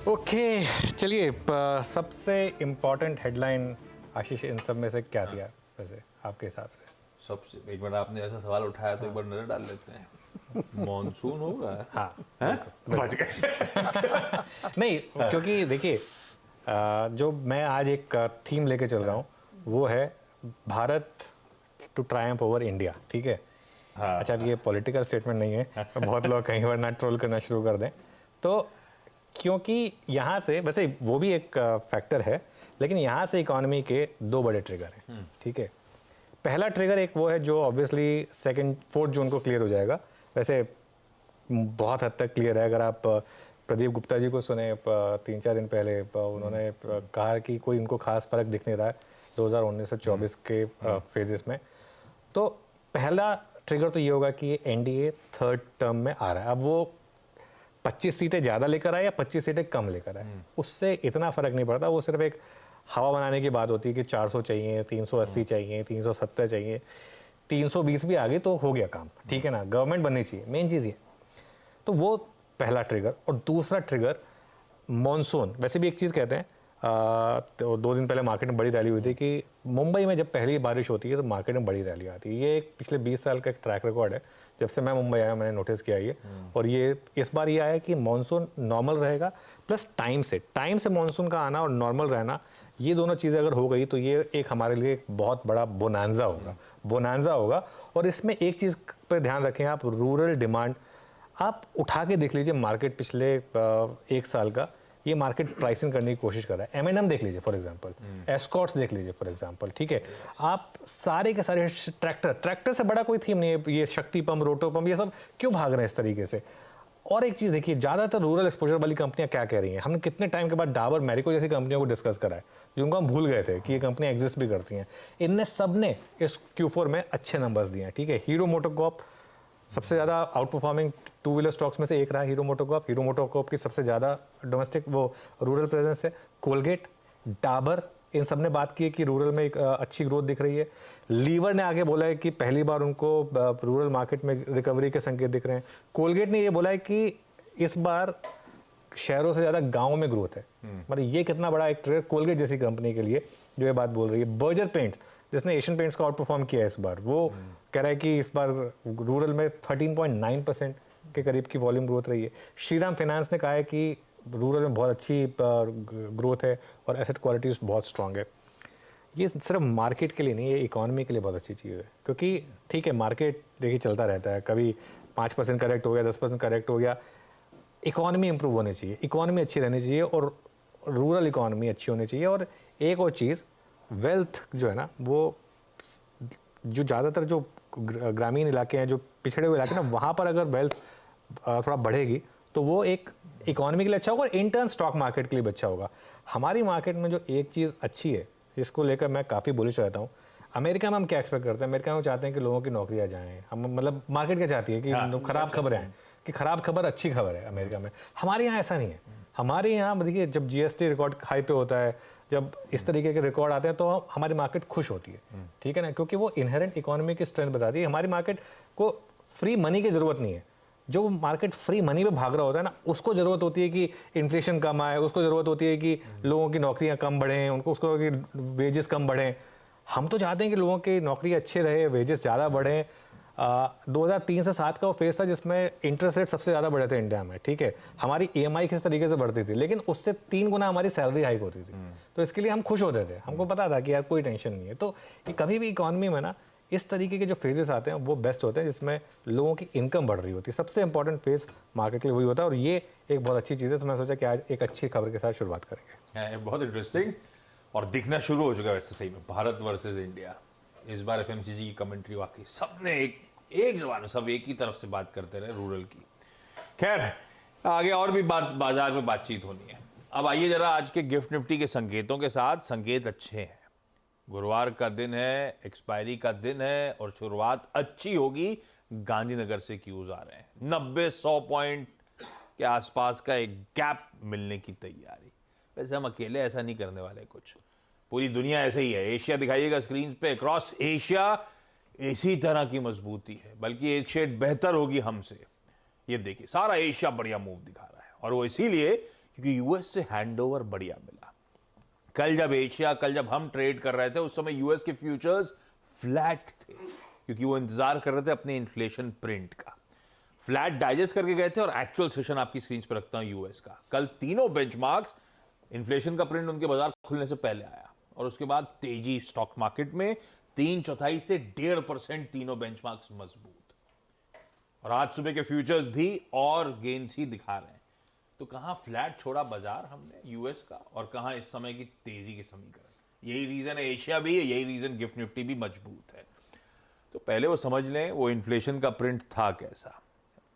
Okay चलिए सबसे important headline आशीष इन सब में से क्या दिया वैसे आपके हिसाब से? सबसे एक मिनट, आपने ऐसा सवाल उठाया तो एक बार नजर डाल लेते हैं। मॉनसून होगा? हाँ हैं? बच गए। नहीं क्योंकि देखिए जो मैं आज एक थीम लेके चल रहा हूँ वो है Bharat to triumph over India, ठीक है? हाँ। अच्छा अब ये पॉलिटिकल स्टेटमेंट नहीं है, बहुत लोग कहीं बार ना ट्रोल करना शुरू कर दें तो, क्योंकि यहाँ से वैसे वो भी एक फैक्टर है, लेकिन यहाँ से इकोनॉमी के दो बड़े ट्रिगर हैं, ठीक है? पहला ट्रिगर एक वो है जो ऑब्वियसली 4 जून को क्लियर हो जाएगा, वैसे बहुत हद तक क्लियर है। अगर आप प्रदीप गुप्ता जी को सुने 3-4 दिन पहले, उन्होंने कहा कि कोई इनको खास फर्क दिख नहीं रहा है 2019 से 24 के फेजेस में। तो पहला ट्रिगर तो ये होगा कि एनडीए थर्ड टर्म में आ रहा है। अब वो 25 सीटें ज़्यादा लेकर आए या 25 सीटें कम लेकर आए, उससे इतना फ़र्क नहीं पड़ता। वो सिर्फ एक हवा बनाने की बात होती है कि 400 चाहिए, 380 चाहिए, 370 चाहिए, 320 भी आ गई तो हो गया काम, ठीक है ना? गवर्नमेंट बननी चाहिए, मेन चीज़ ये। तो वो पहला ट्रिगर। और दूसरा ट्रिगर मॉनसून। वैसे भी एक चीज़ कहते हैं, तो 2 दिन पहले मार्केट में बड़ी रैली हुई थी कि मुंबई में जब पहली बारिश होती है तो मार्केट में बड़ी रैली आती है। ये एक पिछले 20 साल का एक ट्रैक रिकॉर्ड है, जब से मैं मुंबई आया मैंने नोटिस किया ये। और ये इस बार ये आया कि मॉनसून नॉर्मल रहेगा, प्लस टाइम से मॉनसून का आना और नॉर्मल रहना, ये दोनों चीज़ें अगर हो गई तो ये एक हमारे लिए एक बहुत बड़ा बोनांजा होगा। और इसमें एक चीज़ पर ध्यान रखें आप, रूरल डिमांड आप उठा के देख लीजिए मार्केट पिछले 1 साल का, ये मार्केट प्राइसिंग करने की कोशिश कर रहा है। एम देख लीजिए फॉर एग्जांपल, एस्कॉर्ट्स देख लीजिए फॉर एग्जांपल, ठीक है? आप सारे के सारे ट्रैक्टर से बड़ा कोई थीम नहीं है। ये शक्ति पंप, रोटो पंप, ये सब क्यों भाग रहे हैं इस तरीके से? और एक चीज़ देखिए, ज़्यादातर रूरल एक्सपोजर वाली कंपनियां क्या कह रही हैं, हमने कितने टाइम के बाद डाबर, मैरिको जैसी कंपनियों को डिस्कस करा है, जिनको हम भूल गए थे कि ये कंपनियां एग्जिस्ट भी करती हैं। इनने सब ने इस Q4 में अच्छे नंबर्स दिए हैं, ठीक है? हीरो मोटोकॉर्प सबसे ज़्यादा आउट परफॉर्मिंग 2 व्हीलर स्टॉक्स में से एक रहा हीरो मोटोकॉर्प की सबसे ज़्यादा डोमेस्टिक वो रूरल प्रेजेंस है। कोलगेट, डाबर, इन सब ने बात की है कि रूरल में एक अच्छी ग्रोथ दिख रही है। लीवर ने आगे बोला है कि पहली बार उनको रूरल मार्केट में रिकवरी के संकेत दिख रहे हैं। कोलगेट ने ये बोला है कि इस बार शहरों से ज़्यादा गाँव में ग्रोथ है। मतलब ये कितना बड़ा एक ट्रेड कोलगेट जैसी कंपनी के लिए जो ये बात बोल रही है। बर्जर पेंट्स, जिसने एशियन पेंट्स को आउट परफॉर्म किया है इस बार, वो कह रहा है कि इस बार रूरल में 13.9% के करीब की वॉल्यूम ग्रोथ रही है। श्रीराम फाइनेंस ने कहा है कि रूरल में बहुत अच्छी ग्रोथ है और एसेट क्वालिटी बहुत स्ट्रांग है। ये सिर्फ मार्केट के लिए नहीं, ये इकोनॉमी के लिए बहुत अच्छी चीज़ है। क्योंकि ठीक है, मार्केट देखिए चलता रहता है, कभी 5% करेक्ट हो गया, 10% करेक्ट हो गया। इकोनॉमी इंप्रूव होनी चाहिए, इकोनॉमी अच्छी रहनी चाहिए और रूरल इकोनॉमी अच्छी होनी चाहिए। और एक और चीज़, वेल्थ जो है ना, वो जो ज़्यादातर जो ग्रामीण इलाके हैं, जो पिछड़े हुए इलाके हैं ना, वहाँ पर अगर वेल्थ थोड़ा बढ़ेगी तो वो एक इकोनॉमी के लिए अच्छा होगा और इन टर्न स्टॉक मार्केट के लिए भी अच्छा होगा। हमारी मार्केट में जो एक चीज़ अच्छी है, जिसको लेकर मैं काफ़ी बुलिश रहता हूँ, अमेरिका में हम क्या एक्सपेक्ट करते हैं? अमेरिका में चाहते हैं कि लोगों की नौकरियाँ जाएँ। हम मतलब मार्केट क्या चाहती है कि खराब खबरें आएँ, कि खराब खबर अच्छी खबर है अमेरिका में। हमारे यहाँ ऐसा नहीं है। हमारे यहाँ देखिए, जब जीएसटी रिकॉर्ड हाई पे होता है, जब इस तरीके के रिकॉर्ड आते हैं तो हमारी मार्केट खुश होती है, ठीक है ना? क्योंकि वो इनहेरेंट इकोनॉमी की स्ट्रेंथ बताती है। हमारी मार्केट को फ्री मनी की ज़रूरत नहीं है। जो मार्केट फ्री मनी पे भाग रहा होता है ना, उसको ज़रूरत होती है कि इन्फ्लेशन कम आए, उसको ज़रूरत होती है कि लोगों की नौकरियां कम बढ़ें, उसको कि वेजेस कम बढ़ें। हम तो चाहते हैं कि लोगों की नौकरी अच्छे रहे, वेजेस ज़्यादा बढ़ें। 2003 से 7 का वो फेज था जिसमें इंटरेस्ट रेट सबसे ज़्यादा बढ़े थे इंडिया में, ठीक है? हमारी EMI किस तरीके से बढ़ती थी, लेकिन उससे 3 गुना हमारी सैलरी हाइक होती थी। तो इसके लिए हम खुश होते थे, हमको पता था कि यार कोई टेंशन नहीं है। तो ये कभी भी इकोनॉमी में ना इस तरीके के जो फेजेस आते हैं वो बेस्ट होते हैं, जिसमें लोगों की इनकम बढ़ रही होती है। सबसे इंपॉर्टेंट फेज मार्केट के लिए वही होता है और ये एक बहुत अच्छी चीज़ है। तो मैं सोचा कि आज एक अच्छी खबर के साथ शुरुआत करेंगे। बहुत इंटरेस्टिंग और दिखना शुरू हो चुका है वैसे सही में, भारत वर्सेस इंडिया। इस बार FMCG की कमेंट्री वाकई सबने एक जबान में, सब एक ही तरफ से बात करते रहे रूरल की। खैर, आगे और भी बाजार में बातचीत होनी है। अब आइए जरा आज के गिफ्ट निफ्टी के संकेतों के साथ। संकेत अच्छे हैं, गुरुवार का दिन है, एक्सपायरी का दिन है और शुरुआत अच्छी होगी। गांधीनगर से क्यूज आ रहे हैं, 90-100 पॉइंट के आसपास का एक गैप मिलने की तैयारी। वैसे हम अकेले ऐसा नहीं करने वाले, कुछ पूरी दुनिया ऐसे ही है। एशिया दिखाइएगा स्क्रीन पे, अक्रॉस एशिया इसी तरह की मजबूती है, बल्कि एक शेड बेहतर होगी हमसे। ये देखिए, सारा एशिया बढ़िया मूव दिखा रहा है और वो इसीलिए क्योंकि यूएस से हैंडओवर बढ़िया मिला। कल जब हम ट्रेड कर रहे थे उस समय यूएस के फ्यूचर्स फ्लैट थे, क्योंकि वो इंतजार कर रहे थे अपने इन्फ्लेशन प्रिंट का। फ्लैट डाइजेस्ट करके गए थे, और एक्चुअल सेशन आपकी स्क्रीन पर रखता हूं यूएस का। कल तीनों बेंचमार्क्स, इन्फ्लेशन का प्रिंट उनके बाजार खुलने से पहले आया, और उसके बाद तेजी स्टॉक मार्केट में 3/4 से 1.5% तीनों बेंचमार्क्स मजबूत। और आज सुबह के फ्यूचर्स भी और गेन्स ही दिखा रहे हैं। तो कहां फ्लैट छोड़ा बाजार हमने यूएस का, और कहां इस समय की तेजी के समीकरण। यही रीजन है एशिया भी है, यही रीजन गिफ्ट निफ्टी भी मजबूत है। तो पहले वो समझ लें वो इन्फ्लेशन का प्रिंट था कैसा,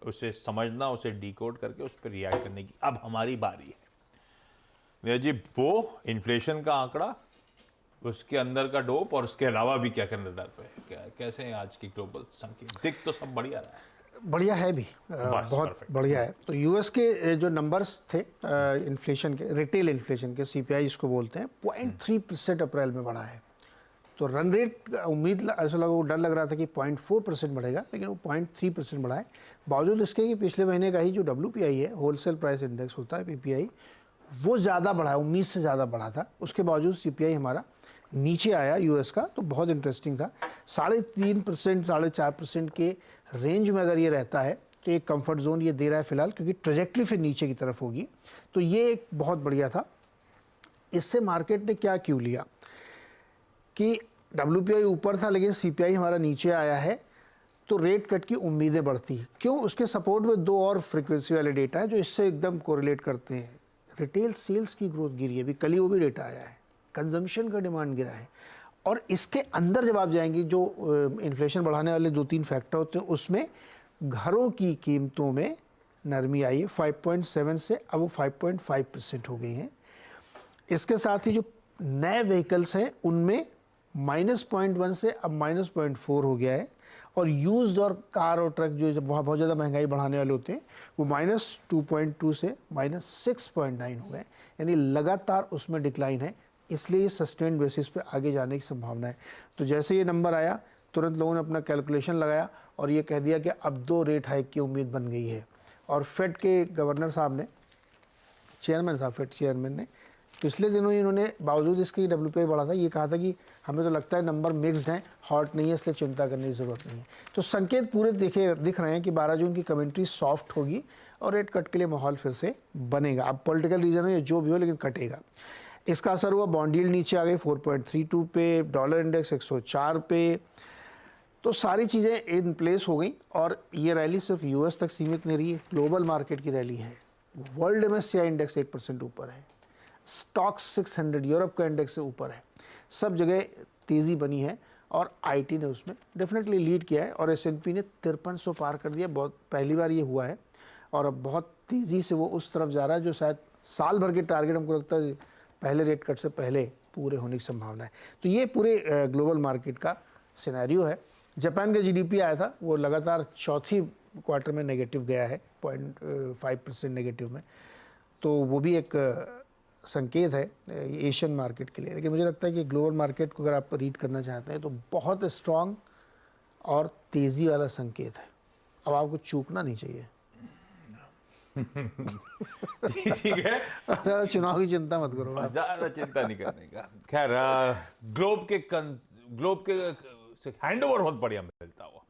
उसे समझना, उसे डिकोड करके उस पर रिएक्ट करने की अब हमारी बारी है। नीरज जी, वो इन्फ्लेशन का आंकड़ा, उसके अंदर का डोप, और उसके अलावा भी क्या करने दर पे कैसे हैं आज की ग्लोबल संकेत? दिख तो सब बढ़िया रहा है। बढ़िया है भी, बहुत perfect। बढ़िया है। तो यूएस के जो नंबर्स थे इन्फ्लेशन के, रिटेल इन्फ्लेशन के, सीपीआई इसको बोलते हैं, 0.3% अप्रैल में बढ़ा है। तो रन रेट उम्मीद ऐसा लगा, डर लग रहा था कि 0.4% बढ़ेगा, लेकिन वो 0.3% बढ़ा है। बावजूद इसके कि पिछले महीने का ही जो WPI है, होलसेल प्राइस इंडेक्स होता है, PPI, वो ज़्यादा बढ़ा है, उम्मीद से ज़्यादा बढ़ा था। उसके बावजूद CPI हमारा नीचे आया यूएस का, तो बहुत इंटरेस्टिंग था। 3.5%, 4.5% के रेंज में अगर ये रहता है तो एक कंफर्ट जोन ये दे रहा है फिलहाल, क्योंकि ट्रेजेक्ट्री फिर नीचे की तरफ होगी। तो ये एक बहुत बढ़िया था। इससे मार्केट ने क्या क्यों लिया कि WPI ऊपर था लेकिन CPI हमारा नीचे आया है, तो रेट कट की उम्मीदें बढ़ती हैं। क्यों? उसके सपोर्ट में दो और फ्रीक्वेंसी वाले डेटा हैं जो इससे एकदम कोरिलेट करते हैं। रिटेल सेल्स की ग्रोथ गिरी है, अभी कल ही वो भी डेटा आया है। कंजम्पशन का डिमांड गिरा है। और इसके अंदर जब आप जाएंगे, जो इन्फ्लेशन बढ़ाने वाले 2-3 फैक्टर होते हैं, उसमें घरों की कीमतों में नरमी आई है 5.7 से, अब वो 5.5% हो गई हैं। इसके साथ ही जो नए व्हीकल्स हैं उनमें -0.1 से अब -0.4 हो गया है। और यूज्ड और कार और ट्रक जो वहाँ बहुत ज़्यादा महंगाई बढ़ाने वाले होते हैं, वो -2.2 से -6.9 हो गए। यानी लगातार उसमें डिक्लाइन है, इसलिए सस्टेन्ड बेसिस पे आगे जाने की संभावना है। तो जैसे ये नंबर आया, तुरंत लोगों ने अपना कैलकुलेशन लगाया और ये कह दिया कि अब 2 रेट हाइक की उम्मीद बन गई है। और फेड के गवर्नर साहब ने, चेयरमैन साहब, फेड चेयरमैन ने पिछले दिनों इन्होंने, बावजूद इसके WPI बढ़ा था, ये कहा था कि हमें तो लगता है नंबर मिक्स्ड हैं, हॉट नहीं है, इसलिए चिंता करने की ज़रूरत नहीं है। तो संकेत पूरे दिख रहे हैं कि 12 जून की कमेंट्री सॉफ्ट होगी और रेट कट के लिए माहौल फिर से बनेगा। अब पॉलिटिकल रीजन हो या जो भी हो, लेकिन कटेगा। इसका असर हुआ, बॉन्ड यील्ड नीचे आ गई 4.32 पे, डॉलर इंडेक्स 104 पे। तो सारी चीज़ें इन प्लेस हो गई। और ये रैली सिर्फ यूएस तक सीमित नहीं रही है, ग्लोबल मार्केट की रैली है। वर्ल्ड MSCI इंडेक्स 1% ऊपर है, स्टॉक्स 600 यूरोप का इंडेक्स से ऊपर है। सब जगह तेज़ी बनी है और IT ने उसमें डेफिनेटली लीड किया है। और S&P ने 5300 पार कर दिया, बहुत पहली बार ये हुआ है। और अब बहुत तेज़ी से वो उस तरफ जा रहा है जो शायद साल भर के टारगेट हमको लगता है पहले रेट कट से पहले पूरे होने की संभावना है। तो ये पूरे ग्लोबल मार्केट का सिनेरियो है। जापान का GDP आया था, वो लगातार चौथी क्वार्टर में नेगेटिव गया है, 0.5% नेगेटिव में। तो वो भी एक संकेत है एशियन मार्केट के लिए। लेकिन मुझे लगता है कि ग्लोबल मार्केट को अगर आप रीड करना चाहते हैं तो बहुत स्ट्रॉन्ग और तेज़ी वाला संकेत है। अब आपको चूकना नहीं चाहिए। ठीक है, चुनाव की चिंता मत करो, ज्यादा चिंता नहीं करने का। खैर, ग्लोब के हैंडओवर बहुत बढ़िया मिलता हुआ,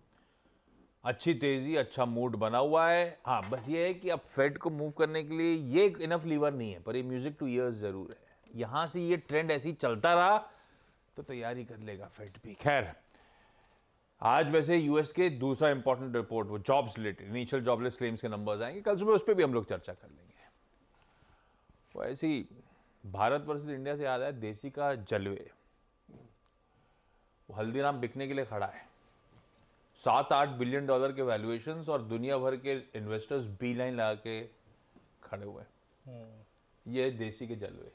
अच्छी तेजी, अच्छा मूड बना हुआ है। हाँ, बस ये है कि अब फेड को मूव करने के लिए ये इनफ लीवर नहीं है, पर ये म्यूजिक टू ईयर्स जरूर है। यहां से ये ट्रेंड ऐसे ही चलता रहा तो तैयारी कर लेगा फेड भी। खैर, आज वैसे यूएस के दूसरा इंपॉर्टेंट रिपोर्ट, वो jobs related initial jobless claims के नंबर्स आएंगे कल सुबह, उस पर भी हम लोग चर्चा कर लेंगे। वो ऐसे ही भारत वर्सेस इंडिया से याद है देसी का जलवे, वो हल्दीराम बिकने के लिए खड़ा है। 7-8 बिलियन डॉलर के वैल्यूएशंस और दुनिया भर के इन्वेस्टर्स बी लाइन लगा के खड़े हुए। ये देसी के जलवे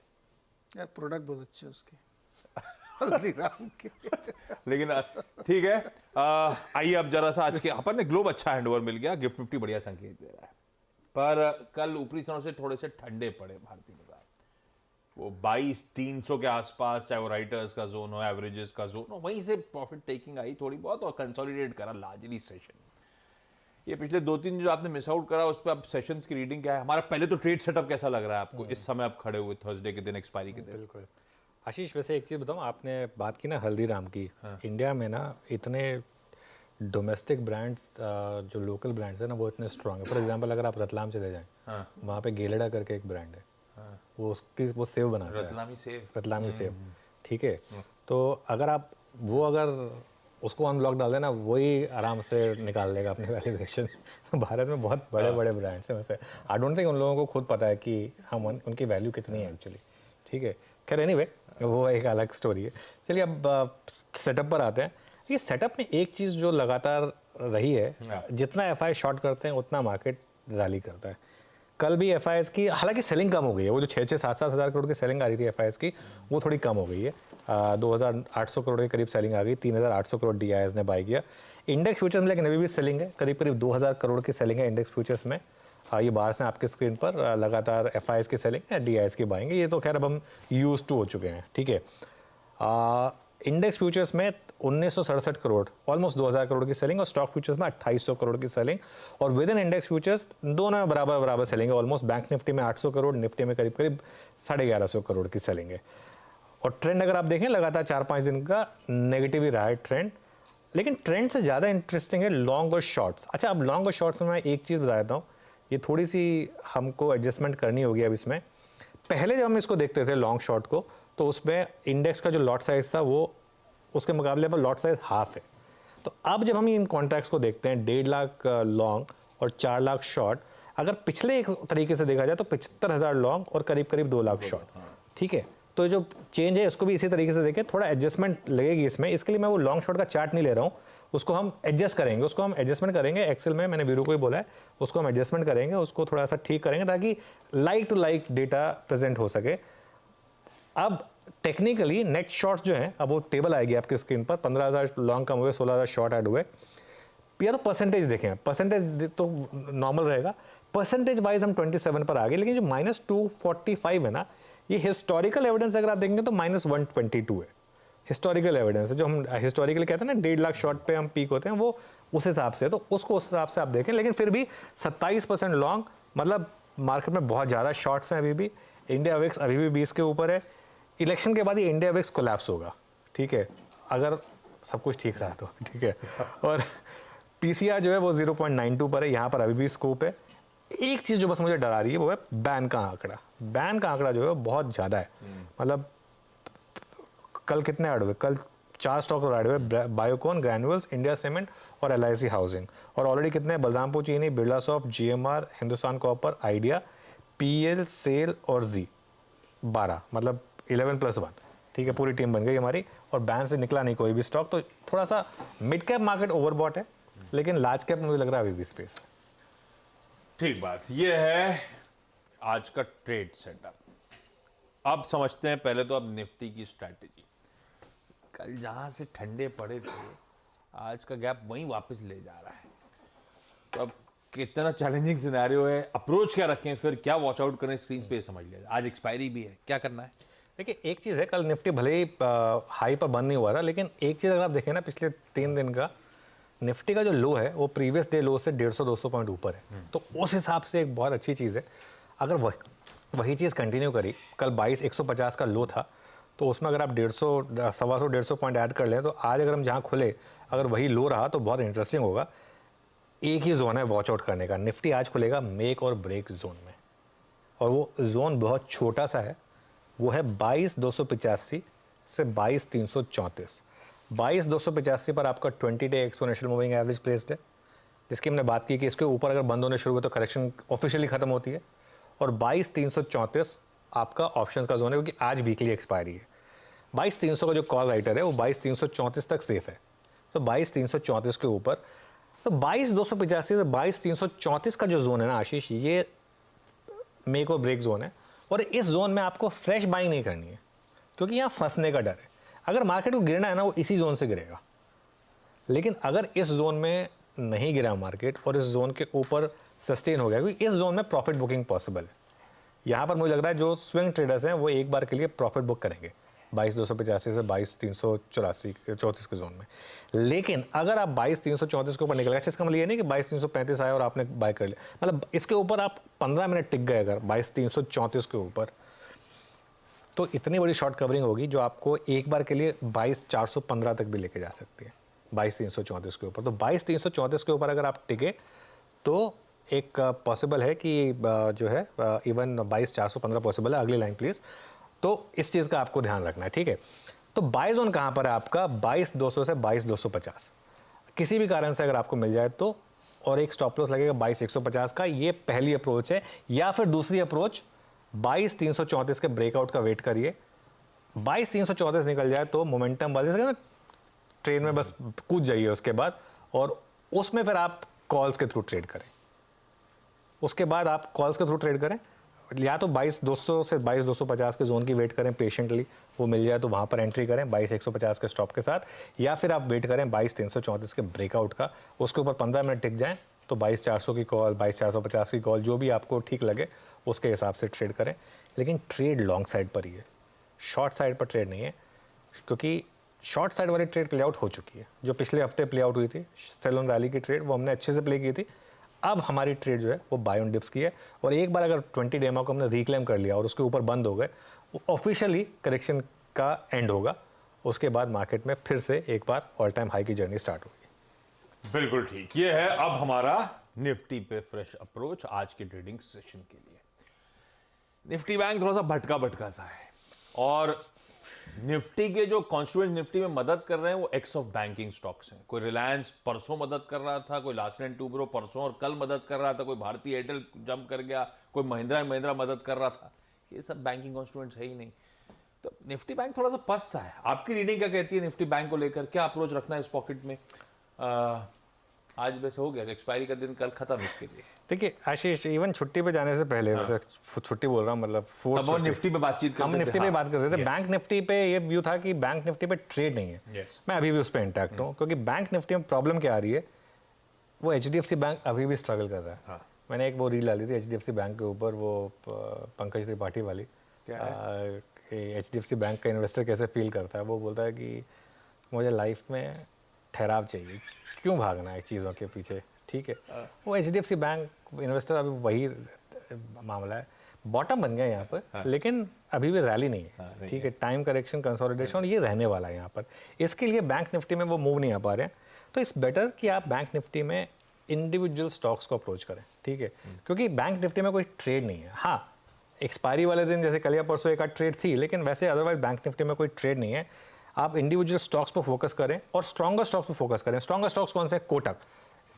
यार, प्रोडक्ट बहुत अच्छे उसके हल्दीराम के। लेकिन ठीक है, आइए अब जरा सा आज के अपन ने ग्लोब अच्छा हैंडओवर मिल गया, गिफ्ट निफ्टी बढ़िया संकेत दे रहा है। पर कल ऊपरी स्तरों से थोड़े से ठंडे पड़े भारतीय बाजार, वो 22,300 के आसपास, चाहे वो राइटर्स का जोन हो, एवरेजेस का जोन हो, वहीं से प्रॉफिट टेकिंग आई थोड़ी बहुत और कंसोलिडेट करा लार्जली सेशन। ये पिछले 2-3 जो आपने मिस आउट करा उस पर आप सेशंस की रीडिंग क्या है? हमारा पहले तो ट्रेड सेटअप कैसा लग रहा है आपको इस समय आप खड़े हुए थर्सडे के दिन, एक्सपायरी के दिन? बिल्कुल आशीष, वैसे एक चीज़ बताऊँ, आपने बात की ना हल्दीराम की। इंडिया में ना इतने डोमेस्टिक ब्रांड्स, जो लोकल ब्रांड्स है ना, वो इतने स्ट्रांग है। फॉर एग्जांपल अगर आप रतलाम चले जाएं, वहाँ पे गेलेडा करके एक ब्रांड है, वो सेव बनाता है, रतलामी सेव, ठीक है। तो अगर उसको अनब्लॉक डाल देना, वही आराम से निकाल लेगा अपने वैल्यूएशन। भारत में बहुत बड़े बड़े ब्रांड्स हैं, वैसे आई डोंट थिंक उन लोगों को खुद पता है कि हम उनकी वैल्यू कितनी है एक्चुअली, ठीक है। खैर एनीवे, वो एक अलग स्टोरी है। चलिए अब सेटअप पर आते हैं। ये सेटअप में एक चीज़ जो लगातार रही है, जितना एफआई शॉर्ट करते हैं उतना मार्केट रैली करता है। कल भी एफआईएस की हालांकि सेलिंग कम हो गई है, वो जो 6-7 हज़ार करोड़ की सेलिंग आ रही थी एफआईएस की, वो थोड़ी कम हो गई है। 2800 करोड़ के करीब सेलिंग आ गई, 3800 करोड़ डीआईएस ने बाय किया। इंडेक्स फ्यूचर्स में लेकिन अभी भी सेलिंग है, करीब 2000 करोड़ की सेलिंग है इंडेक्स फ्यूचर्स में। ये बाहर से आपके स्क्रीन पर लगातार एफआईएस की सेलिंग है, डीआईएस की बाइंग है, ये तो खैर अब हम यूज टू हो चुके हैं, ठीक है। इंडेक्स फ्यूचर्स में 1967 करोड़, ऑलमोस्ट 2000 करोड़ की सेलिंग, और स्टॉक फ्यूचर्स में 2800 करोड़ की सेलिंग, और विद इन इंडेक्स फ्यूचर्स दोनों में बराबर सेलिंग है ऑलमोस्ट। बैंक निफ्टी में 800 करोड़, निफ्टी में करीब 1150 करोड़ की सेलिंग है। और ट्रेंड अगर आप देखें लगातार 4-5 दिन का नेगेटिव ही रहा है ट्रेंड, लेकिन ट्रेंड से ज़्यादा इंटरेस्टिंग है लॉन्ग और शॉर्ट्स। अच्छा, अब लॉन्ग और शॉर्ट्स में मैं एक चीज़ बता देता हूँ, ये थोड़ी सी हमको एडजस्टमेंट करनी होगी अब इसमें। पहले जब हम इसको देखते थे लॉन्ग शॉर्ट को, तो उसमें इंडेक्स का जो लॉट साइज था वो उसके मुकाबले पर लॉट साइज हाफ है। तो अब जब हम इन कॉन्ट्रैक्ट्स को देखते हैं, 1.5 लाख लॉन्ग और 4 लाख शॉर्ट, अगर पिछले एक तरीके से देखा जाए तो 75,000 लॉन्ग और करीब 2 लाख शॉर्ट, ठीक है। तो जो चेंज है इसको भी इसी तरीके से देखें, थोड़ा एडजस्टमेंट लगेगी इसमें। इसके लिए मैं वो लॉन्ग शॉर्ट का चार्ट नहीं ले रहा हूँ, उसको हम एडजस्ट करेंगे, उसको हम एडजस्टमेंट करेंगे एक्सेल में, मैंने वीरू को ही बोला है, उसको हम एडजस्टमेंट करेंगे, उसको थोड़ा सा ठीक करेंगे ताकि like to like data present हो सके। अब टेक्निकली नेट शॉर्ट्स जो हैं, अब वो टेबल आएगी आपकी स्क्रीन पर, 15,000 लॉन्ग कम हुए, 16,000 शॉर्ट ऐड हुए। या तो परसेंटेज देखें, परसेंटेज तो नॉर्मल रहेगा, परसेंटेज वाइज हम 27 पर आ गए, लेकिन जो -245 है ना, ये हिस्टोरिकल एविडेंस अगर आप देखेंगे तो -122 है। हिस्टोरिकल एविडेंस है, जो हम हिस्टोरिकली कहते हैं ना 1.5 लाख शॉर्ट पे हम पीक होते हैं, वो उस हिसाब से, तो उसको उस हिसाब से आप देखें। लेकिन फिर भी 27% लॉन्ग, मतलब मार्केट में बहुत ज़्यादा शॉर्ट्स हैं अभी भी। इंडिया विक्स अभी भी 20 के ऊपर है। इलेक्शन के बाद ये इंडिया विक्स कोलैप्स होगा, ठीक है, अगर सब कुछ ठीक रहा तो, ठीक है। और पीसीआर जो है वो 0.92 पर है, यहाँ पर अभी भी स्कोप है। एक चीज़ जो बस मुझे डरा रही है वो है बैन का आंकड़ा। बैन का आंकड़ा जो है बहुत ज़्यादा है, मतलब कल कितने ऐड हुए? कल 4 स्टॉक और ऐड हुए, बायोकॉन, ग्रैन्यूल्स, इंडिया सीमेंट और LIC हाउसिंग। और ऑलरेडी कितने? Balrampur Chini, Birla soft, GMR, Hindustan copper, Idea, PL, SAIL और जी 12, मतलब 11+1, ठीक है, पूरी टीम बन गई हमारी। और बैन से निकला नहीं कोई भी स्टॉक, तो थोड़ा सा मिड कैप मार्केट ओवरबॉट है, लेकिन लार्ज कैप मुझे लग रहा है अभी भी स्पेस है। ठीक बात, ये है आज का ट्रेड सेटअप। अब समझते हैं पहले तो अब निफ्टी की स्ट्रैटेजी। कल जहां से ठंडे पड़े थे, आज का गैप वहीं वापस ले जा रहा है। तो अब कितना चैलेंजिंग सिनेरियो है, अप्रोच क्या रखें, फिर क्या वॉच आउट करें, स्क्रीन पे समझ लिया। आज एक्सपायरी भी है, क्या करना है? देखिए, एक चीज़ है, कल निफ्टी भले ही हाई पर बंद नहीं हुआ था, लेकिन एक चीज़ अगर आप देखें ना, पिछले 3 दिन का निफ्टी का जो लो है वो प्रीवियस डे लो से 150-200 पॉइंट ऊपर है। तो उस हिसाब से एक बहुत अच्छी चीज़ है। अगर वही चीज़ कंटिन्यू करी, कल 22,150 का लो था, तो उसमें अगर आप 150 पॉइंट ऐड कर लें, तो आज अगर हम जहाँ खुले अगर वही लो रहा तो बहुत इंटरेस्टिंग होगा। एक ही जोन है वॉच आउट करने का, निफ्टी आज खुलेगा मेक और ब्रेक जोन में, और वो जोन बहुत छोटा सा है, वो है 22,285 से 22,334। 22,285 पर आपका 20 day exponential moving average placed है, जिसकी हमने बात की कि इसके ऊपर अगर बंद होने शुरू हुए तो करेक्शन ऑफिशियली खत्म होती है। और 22,334 आपका ऑप्शंस का जोन है, क्योंकि आज वीकली एक्सपायरी है। 22,300 का जो कॉल राइटर है वो 22,334 तक सेफ है, तो 22,334 के ऊपर, तो 22,285 से 22,334 का जो जोन है ना आशीष, ये मेक और ब्रेक जोन है। और इस जोन में आपको फ्रेश बाइंग नहीं करनी है, क्योंकि यहाँ फंसने का डर है। अगर मार्केट को गिरना है ना, वो इसी जोन से गिरेगा। लेकिन अगर इस जोन में नहीं गिरा मार्केट और इस जोन के ऊपर सस्टेन हो गया, क्योंकि इस जोन में प्रॉफिट बुकिंग पॉसिबल है। यहाँ पर मुझे लग रहा है जो स्विंग ट्रेडर्स हैं वो एक बार के लिए प्रॉफिट बुक करेंगे 22,285 से 22,334 के जोन में। लेकिन अगर आप 22,334 के ऊपर निकल गए, अच्छा इसका मतलब ये नहीं कि 22,335 आया और आपने बाय कर लिया, मतलब इसके ऊपर आप 15 मिनट टिक गए अगर 22,334 के ऊपर, तो इतनी बड़ी शॉर्ट कवरिंग होगी जो आपको एक बार के लिए 22,415 तक भी लेके जा सकती है 22,334 के ऊपर। तो 22,334 के ऊपर अगर आप टिके तो एक पॉसिबल है कि जो है इवन 22,415 पॉसिबल है। अगली लाइन प्लीज। तो इस चीज़ का आपको ध्यान रखना है, ठीक है। तो बाय जोन कहाँ पर है आपका? 22,200 से 22,250 किसी भी कारण से अगर आपको मिल जाए तो, और एक स्टॉप लॉस लगेगा 22,150 का। ये पहली अप्रोच है। या फिर दूसरी अप्रोच 22,334 के ब्रेकआउट का वेट करिए, 22,334 निकल जाए तो मोमेंटम वाले से ट्रेन में बस कूद जाइए उसके बाद, और उसमें फिर आप कॉल्स के थ्रू ट्रेड करें। उसके बाद आप कॉल्स के थ्रू ट्रेड करें, या तो 22,200 से 22,250 के जोन की वेट करें पेशेंटली, वो मिल जाए तो वहाँ पर एंट्री करें 22,150 के स्टॉप के साथ, या फिर आप वेट करें 22,334 के ब्रेकआउट का, उसके ऊपर 15 मिनट टिक जाएं तो 22,400 की कॉल, 22,450 की कॉल, जो भी आपको ठीक लगे उसके हिसाब से ट्रेड करें। लेकिन ट्रेड लॉन्ग साइड पर ही है, शॉर्ट साइड पर ट्रेड नहीं है, क्योंकि शॉर्ट साइड वाली ट्रेड प्ले आउट हो चुकी है। जो पिछले हफ्ते प्ले आउट हुई थी सेल ऑन रैली की ट्रेड, वो हमने अच्छे से प्ले की थी। अब हमारी ट्रेड जो है वो बाय ऑन डिप्स की है, और एक बार अगर 20 डेमा को हमने रिक्लेम कर लिया और उसके ऊपर बंद हो गए, वो ऑफिशियली करेक्शन का एंड होगा। उसके बाद मार्केट में फिर से एक बार ऑल टाइम हाई की जर्नी स्टार्ट होगी। बिल्कुल ठीक। ये है अब हमारा निफ्टी पे फ्रेश अप्रोच आज के ट्रेडिंग सेशन के लिए। निफ्टी बैंक थोड़ा सा भटका सा है, और निफ्टी के जो कॉन्स्टिट्यूएंट निफ्टी में मदद कर रहे हैं वो एक्स ऑफ बैंकिंग स्टॉक्स हैं। कोई रिलायंस परसों मदद कर रहा था, कोई लार्सन एंड टूब्रो परसों और कल मदद कर रहा था, कोई भारतीय एयरटेल जंप कर गया, कोई महिंद्रा एंड महिंद्रा मदद कर रहा था। ये सब बैंकिंग कॉन्स्टिट्यूएंट्स है ही नहीं। तो निफ्टी बैंक थोड़ा सा पस्त सा है। आपकी रीडिंग क्या कहती है निफ्टी बैंक को लेकर? क्या अप्रोच रखना है इस पॉकेट में? आज वैसे हो गया, एक्सपायरी का दिन कल खत्म इसके लिए। देखिए आशीष, इवन छुट्टी पे जाने से पहले, वैसे छुट्टी बोल रहा हूँ मतलब तब वो निफ्टी पे बातचीत हम निफ्टी पे बात कर रहे थे। बैंक निफ्टी पे ये व्यू था कि बैंक निफ्टी पे ट्रेड नहीं है। मैं अभी भी उस पर इंटैक्ट हूँ, क्योंकि बैंक निफ्टी में प्रॉब्लम क्या आ रही है, वो HDFC बैंक अभी भी स्ट्रगल कर रहा है। मैंने एक वो रील डाली थी HDFC बैंक के ऊपर, वो पंकज त्रिपाठी वाली, HDFC बैंक का इन्वेस्टर कैसे फील करता है। वो बोलता है कि मुझे लाइफ में ठहराव चाहिए, क्यों भागना है चीज़ों के पीछे, ठीक है। वो HDFC बैंक इन्वेस्टर अभी वही मामला है, बॉटम बन गया यहाँ पर, लेकिन अभी भी रैली नहीं है, ठीक है। टाइम करेक्शन, कंसोलिडेशन, ये रहने वाला है यहाँ पर। इसके लिए बैंक निफ्टी में वो मूव नहीं आ पा रहे हैं, तो इट्स बेटर कि आप बैंक निफ्टी में इंडिविजुअल स्टॉक्स को अप्रोच करें, ठीक है। क्योंकि बैंक निफ्टी में कोई ट्रेड नहीं है। हाँ, एक्सपायरी वाले दिन जैसे कल या परसों एक आध ट्रेड थी, लेकिन वैसे अदरवाइज बैंक निफ्टी में कोई ट्रेड नहीं है। आप इंडिविजुअल स्टॉक्स पर फोकस करें और स्ट्रॉन्गर स्टॉक्स पर फोकस करें। स्ट्रॉन्गर स्टॉक्स कौन से? कोटक।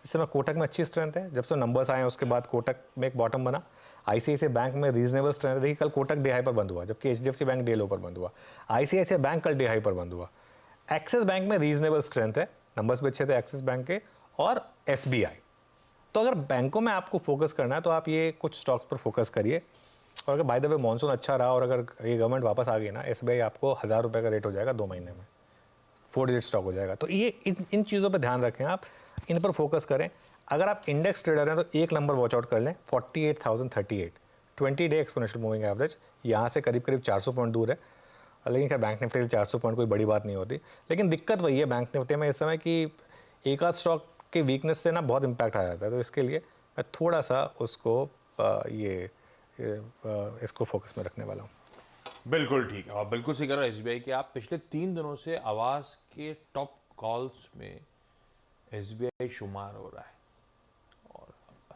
इस समय कोटक में अच्छी स्ट्रेंथ है, जब से नंबर्स आए उसके बाद कोटक में एक बॉटम बना। ICICI बैंक में रीजनेबल स्ट्रेंथ है। देखिए कल कोटक डे हाई पर बंद हुआ, जबकि HDFC बैंक डे लो पर बंद हुआ। ICICI बैंक कल डे हाई पर बंद हुआ। एक्सिस बैंक में रीजनेबल स्ट्रेंथ है, नंबर्स भी अच्छे थे एक्सिस बैंक के, और SBI। तो अगर बैंकों में आपको फोकस करना है तो आप ये कुछ स्टॉक्स पर फोकस करिए। और अगर बाय द वे मानसून अच्छा रहा और अगर ये गवर्नमेंट वापस आ गई ना, SBI आपको 1,000 रुपये का रेट हो जाएगा 2 महीने में, 4 डिजिट स्टॉक हो जाएगा। तो ये इन चीज़ों पर ध्यान रखें, आप इन पर फोकस करें। अगर आप इंडेक्स ट्रेडर हैं तो एक नंबर वॉच आउट कर लें, 48,038, 20 डे एक्सपोनेंशियल मूविंग एवरेज, यहाँ से करीब 400 पॉइंट दूर है। लेकिन क्या बैंक निफ्टी 400 पॉइंट कोई बड़ी बात नहीं होती। लेकिन दिक्कत वही है बैंक निफ्टी में इस समय कि एक आध स्टॉक के वीकनेस से ना बहुत इंपैक्ट आ जाता है। तो इसके लिए मैं थोड़ा सा उसको इसको फोकस में रखने वाला हूँ। बिल्कुल ठीक है, और बिल्कुल सही कह रहे हो SBI के। आप पिछले 3 दिनों से आवाज़ के टॉप कॉल्स में SBI शुमार हो रहा है, और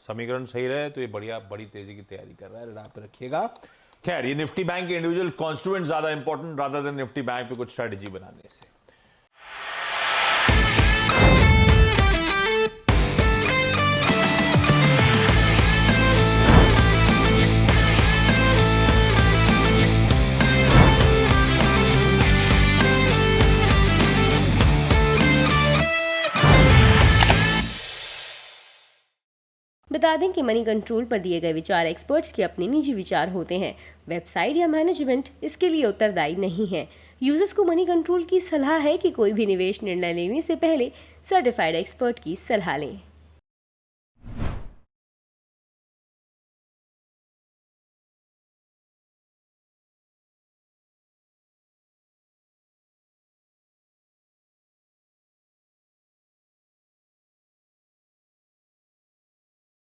समीकरण सही रहे तो ये बढ़िया बड़ी तेजी की तैयारी कर रहा है। आप पे रखिएगा। खैर, ये निफ्टी बैंक के इंडिविजुअल कॉन्स्टिट्यूएंट ज्यादा important rather than Nifty bank पे कुछ स्ट्रेटेजी बनाने से। बता दें कि मनी कंट्रोल पर दिए गए विचार एक्सपर्ट्स के अपने निजी विचार होते हैं। वेबसाइट या मैनेजमेंट इसके लिए उत्तरदायी नहीं है। यूजर्स को मनी कंट्रोल की सलाह है कि कोई भी निवेश निर्णय लेने से पहले सर्टिफाइड एक्सपर्ट की सलाह लें।